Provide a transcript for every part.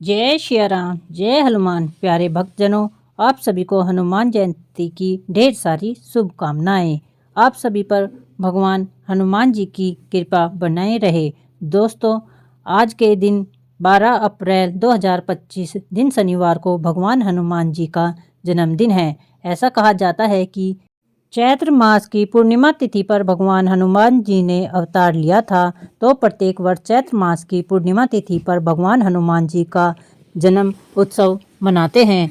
जय श्री राम, जय हनुमान। प्यारे भक्तजनों, आप सभी को हनुमान जयंती की ढेर सारी शुभकामनाएं। आप सभी पर भगवान हनुमान जी की कृपा बनाए रहे। दोस्तों, आज के दिन 12 अप्रैल 2025 दिन शनिवार को भगवान हनुमान जी का जन्मदिन है। ऐसा कहा जाता है कि चैत्र मास की पूर्णिमा तिथि पर भगवान हनुमान जी ने अवतार लिया था। तो प्रत्येक वर्ष चैत्र मास की पूर्णिमा तिथि पर भगवान हनुमान जी का जन्म उत्सव मनाते हैं।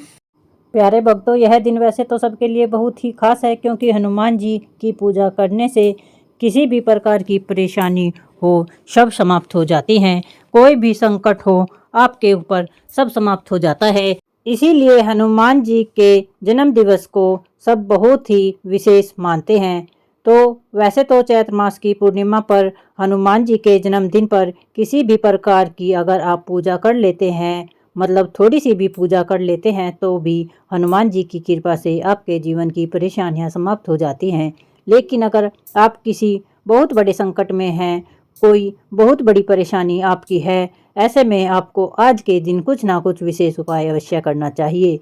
प्यारे भक्तों, यह दिन वैसे तो सबके लिए बहुत ही खास है, क्योंकि हनुमान जी की पूजा करने से किसी भी प्रकार की परेशानी हो सब समाप्त हो जाती हैं। कोई भी संकट हो आपके ऊपर सब समाप्त हो जाता है। इसीलिए हनुमान जी के जन्म दिवस को सब बहुत ही विशेष मानते हैं। तो वैसे तो चैत्र मास की पूर्णिमा पर हनुमान जी के जन्मदिन पर किसी भी प्रकार की अगर आप पूजा कर लेते हैं, मतलब थोड़ी सी भी पूजा कर लेते हैं, तो भी हनुमान जी की कृपा से आपके जीवन की परेशानियां समाप्त हो जाती हैं। लेकिन अगर आप किसी बहुत बड़े संकट में हैं, कोई बहुत बड़ी परेशानी आपकी है, ऐसे में आपको आज के दिन कुछ ना कुछ विशेष उपाय अवश्य करना चाहिए।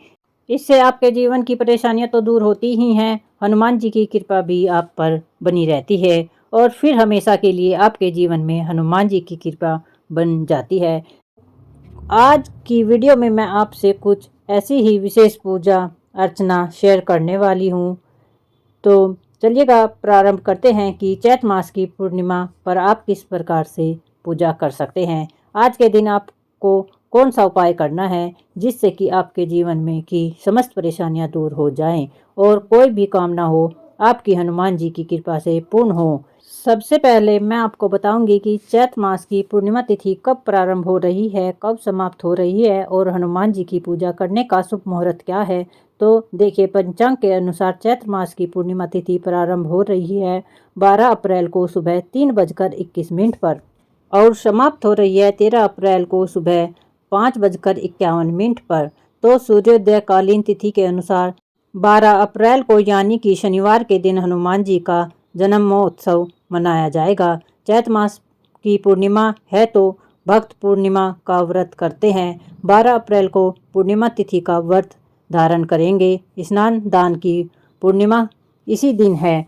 इससे आपके जीवन की परेशानियां तो दूर होती ही हैं, हनुमान जी की कृपा भी आप पर बनी रहती है और फिर हमेशा के लिए आपके जीवन में हनुमान जी की कृपा बन जाती है। आज की वीडियो में मैं आपसे कुछ ऐसी ही विशेष पूजा अर्चना शेयर करने वाली हूँ। तो चलिएगा प्रारंभ करते हैं कि चैत्र मास की पूर्णिमा पर आप किस प्रकार से पूजा कर सकते हैं। आज के दिन आपको कौन सा उपाय करना है जिससे कि आपके जीवन में की समस्त परेशानियां दूर हो जाएं और कोई भी कामना हो आपकी हनुमान जी की कृपा से पूर्ण हो। सबसे पहले मैं आपको बताऊंगी कि चैत्र मास की पूर्णिमा तिथि कब प्रारंभ हो रही है, कब समाप्त हो रही है और हनुमान जी की पूजा करने का शुभ मुहूर्त क्या है। तो देखिए, पंचांग के अनुसार चैत्र मास की पूर्णिमा तिथि प्रारंभ हो रही है 12 अप्रैल को सुबह 3:21 पर और समाप्त हो रही है 13 अप्रैल को सुबह 5:51 पर। तो सूर्योदय कालीन तिथि के अनुसार 12 अप्रैल को यानी कि शनिवार के दिन हनुमान जी का जन्मोत्सव मनाया जाएगा। चैत्र मास की पूर्णिमा है तो भक्त पूर्णिमा का व्रत करते हैं। 12 अप्रैल को पूर्णिमा तिथि का व्रत धारण करेंगे। स्नान दान की पूर्णिमा इसी दिन है।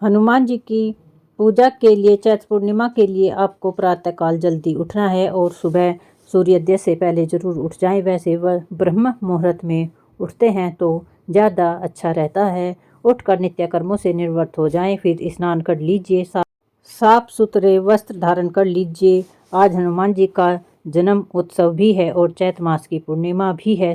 हनुमान जी की पूजा के लिए चैत्र पूर्णिमा के लिए आपको प्रातःकाल जल्दी उठना है और सुबह सूर्योदय से पहले जरूर उठ जाएं। वैसे वह ब्रह्म मुहूर्त में उठते हैं तो ज़्यादा अच्छा रहता है। उठकर नित्य कर्मों से निवृत्त हो जाएं, फिर स्नान कर लीजिए, साफ सुथरे वस्त्र धारण कर लीजिए। आज हनुमान जी का जन्म उत्सव भी है और चैत्र मास की पूर्णिमा भी है।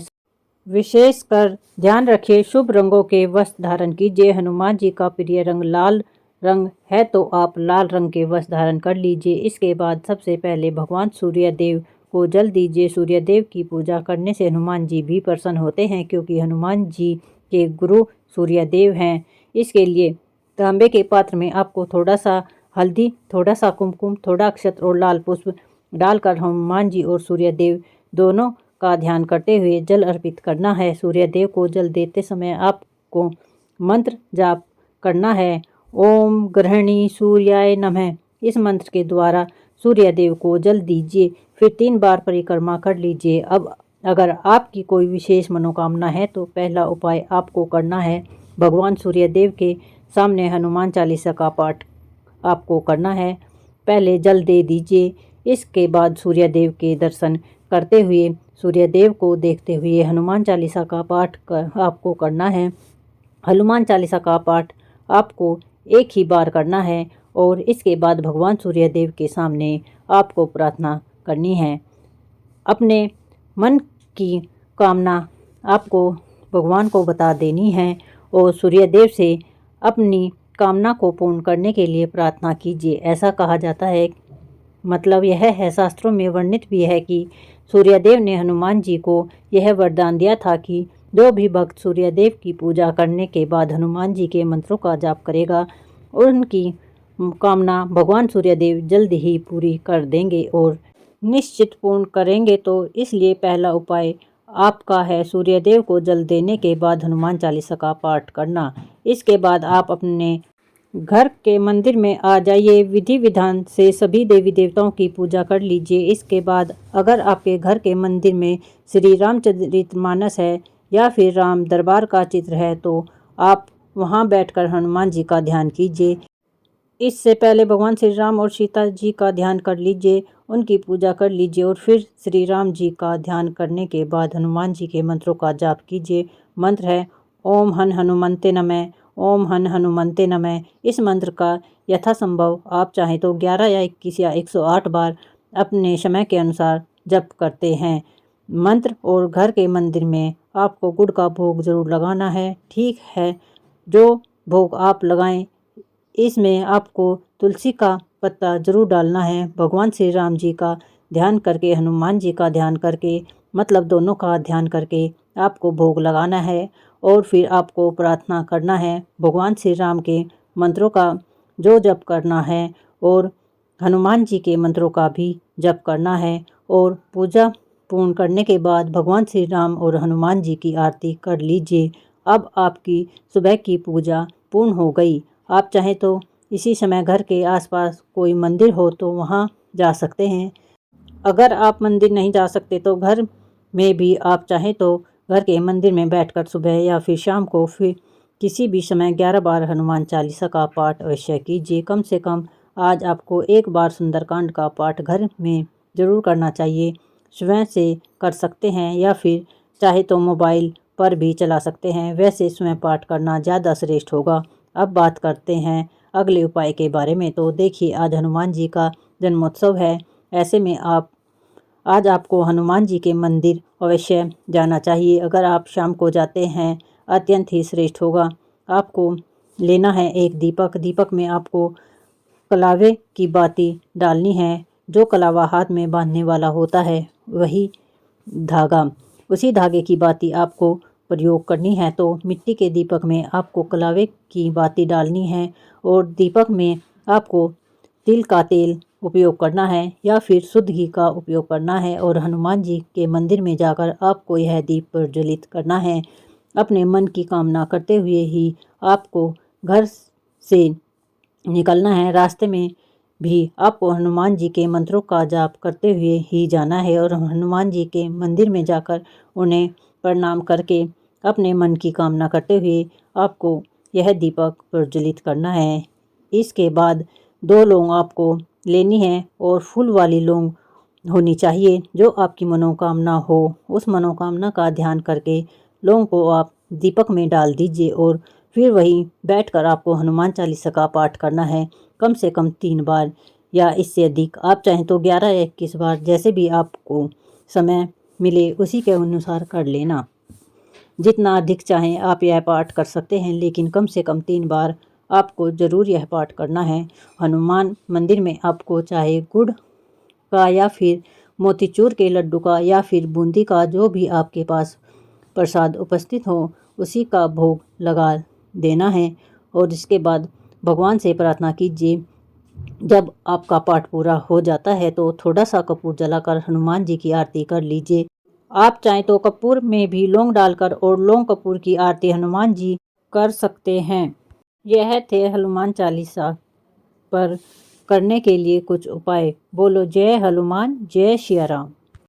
विशेषकर ध्यान रखिए, शुभ रंगों के वस्त्र धारण कीजिए। हनुमान जी का प्रिय रंग लाल रंग है तो आप लाल रंग के वस्त्र धारण कर लीजिए। इसके बाद सबसे पहले भगवान सूर्यदेव को जल दीजिए। सूर्यदेव की पूजा करने से हनुमान जी भी प्रसन्न होते हैं, क्योंकि हनुमान जी के गुरु सूर्यदेव हैं। इसके लिए तांबे के पात्र में आपको थोड़ा सा हल्दी, थोड़ा सा कुमकुम, थोड़ा अक्षत और लाल पुष्प डालकर हनुमान जी और सूर्यदेव दोनों का ध्यान करते हुए जल अर्पित करना है। सूर्यदेव को जल देते समय आपको मंत्र जाप करना है, ओम ग्रहणी सूर्याय नमः। इस मंत्र के द्वारा सूर्यदेव को जल दीजिए, फिर 3 बार परिक्रमा कर लीजिए। अब अगर आपकी कोई विशेष मनोकामना है तो पहला उपाय आपको करना है, भगवान सूर्यदेव के सामने हनुमान चालीसा का पाठ आपको करना है। पहले जल दे दीजिए, इसके बाद सूर्यदेव के दर्शन करते हुए, सूर्यदेव को देखते हुए हनुमान चालीसा का पाठ आपको करना है। हनुमान चालीसा का पाठ आपको एक ही बार करना है और इसके बाद भगवान सूर्यदेव के सामने आपको प्रार्थना करनी है। अपने मन की कामना आपको भगवान को बता देनी है और सूर्यदेव से अपनी कामना को पूर्ण करने के लिए प्रार्थना कीजिए। ऐसा कहा जाता है, मतलब यह है, शास्त्रों में वर्णित भी है कि सूर्यदेव ने हनुमान जी को यह वरदान दिया था कि जो भी भक्त सूर्यदेव की पूजा करने के बाद हनुमान जी के मंत्रों का जाप करेगा, उनकी कामना भगवान सूर्यदेव जल्द ही पूरी कर देंगे और निश्चित पूर्ण करेंगे। तो इसलिए पहला उपाय आपका है सूर्यदेव को जल देने के बाद हनुमान चालीसा का पाठ करना। इसके बाद आप अपने घर के मंदिर में आ जाइए, विधि विधान से सभी देवी देवताओं की पूजा कर लीजिए। इसके बाद अगर आपके घर के मंदिर में श्री रामचरितमानस है या फिर राम दरबार का चित्र है तो आप वहां बैठकर हनुमान जी का ध्यान कीजिए। इससे पहले भगवान श्री राम और सीता जी का ध्यान कर लीजिए, उनकी पूजा कर लीजिए और फिर श्री राम जी का ध्यान करने के बाद हनुमान जी के मंत्रों का जाप कीजिए। मंत्र है ओम हन हनुमंते नमः, ओम हन हनुमंते नमः। इस मंत्र का यथासंभव आप चाहें तो 11 या 21 या 108 बार अपने समय के अनुसार जप करते हैं मंत्र। और घर के मंदिर में आपको गुड़ का भोग जरूर लगाना है। ठीक है, जो भोग आप लगाएं इसमें आपको तुलसी का पत्ता जरूर डालना है। भगवान श्री राम जी का ध्यान करके, हनुमान जी का ध्यान करके, मतलब दोनों का ध्यान करके आपको भोग लगाना है और फिर आपको प्रार्थना करना है। भगवान श्री राम के मंत्रों का जो जप करना है और हनुमान जी के मंत्रों का भी जप करना है। और पूजा पूर्ण करने के बाद भगवान श्री राम और हनुमान जी की आरती कर लीजिए। अब आपकी सुबह की पूजा पूर्ण हो गई। आप चाहें तो इसी समय घर के आसपास कोई मंदिर हो तो वहाँ जा सकते हैं। अगर आप मंदिर नहीं जा सकते तो घर में भी आप चाहें तो घर के मंदिर में बैठकर सुबह या फिर शाम को फिर किसी भी समय 11 बार हनुमान चालीसा का पाठ अवश्य कीजिए। कम से कम आज आपको एक बार सुंदरकांड का पाठ घर में ज़रूर करना चाहिए। स्वयं से कर सकते हैं या फिर चाहे तो मोबाइल पर भी चला सकते हैं, वैसे स्वयं पाठ करना ज़्यादा श्रेष्ठ होगा। अब बात करते हैं अगले उपाय के बारे में। तो देखिए, आज हनुमान जी का जन्मोत्सव है, ऐसे में आज आपको हनुमान जी के मंदिर अवश्य जाना चाहिए। अगर आप शाम को जाते हैं अत्यंत ही श्रेष्ठ होगा। आपको लेना है एक दीपक। दीपक में आपको कलावे की बाती डालनी है। जो कलावा हाथ में बांधने वाला होता है वही धागा, उसी धागे की बाती आपको प्रयोग करनी है। तो मिट्टी के दीपक में आपको कलावे की बाती डालनी है और दीपक में आपको तिल का तेल उपयोग करना है या फिर शुद्ध घी का उपयोग करना है। और हनुमान जी के मंदिर में जाकर आपको यह दीप प्रज्वलित करना है। अपने मन की कामना करते हुए ही आपको घर से निकलना है। रास्ते में भी आपको हनुमान जी के मंत्रों का जाप करते हुए ही जाना है और हनुमान जी के मंदिर में जाकर उन्हें प्रणाम करके अपने मन की कामना करते हुए आपको यह दीपक प्रज्वलित करना है। इसके बाद 2 लौंग आपको लेनी है और फूल वाली लौंग होनी चाहिए। जो आपकी मनोकामना हो उस मनोकामना का ध्यान करके लौंग को आप दीपक में डाल दीजिए और फिर वहीं बैठकर आपको हनुमान चालीसा का पाठ करना है, कम से कम 3 बार या इससे अधिक। आप चाहें तो 11 या 21 बार, जैसे भी आपको समय मिले उसी के अनुसार कर लेना। जितना अधिक चाहें आप यह पाठ कर सकते हैं, लेकिन कम से कम 3 बार आपको ज़रूर यह पाठ करना है। हनुमान मंदिर में आपको चाहे गुड़ का या फिर मोतीचूर के लड्डू का या फिर बूंदी का, जो भी आपके पास प्रसाद उपस्थित हो उसी का भोग लगा देना है। और इसके बाद भगवान से प्रार्थना कीजिए। जब आपका पाठ पूरा हो जाता है तो थोड़ा सा कपूर जलाकर हनुमान जी की आरती कर लीजिए। आप चाहें तो कपूर में भी लौंग डालकर और लौंग कपूर की आरती हनुमान जी कर सकते हैं। यह थे हनुमान चालीसा पर करने के लिए कुछ उपाय। बोलो जय हनुमान, जय सिया राम।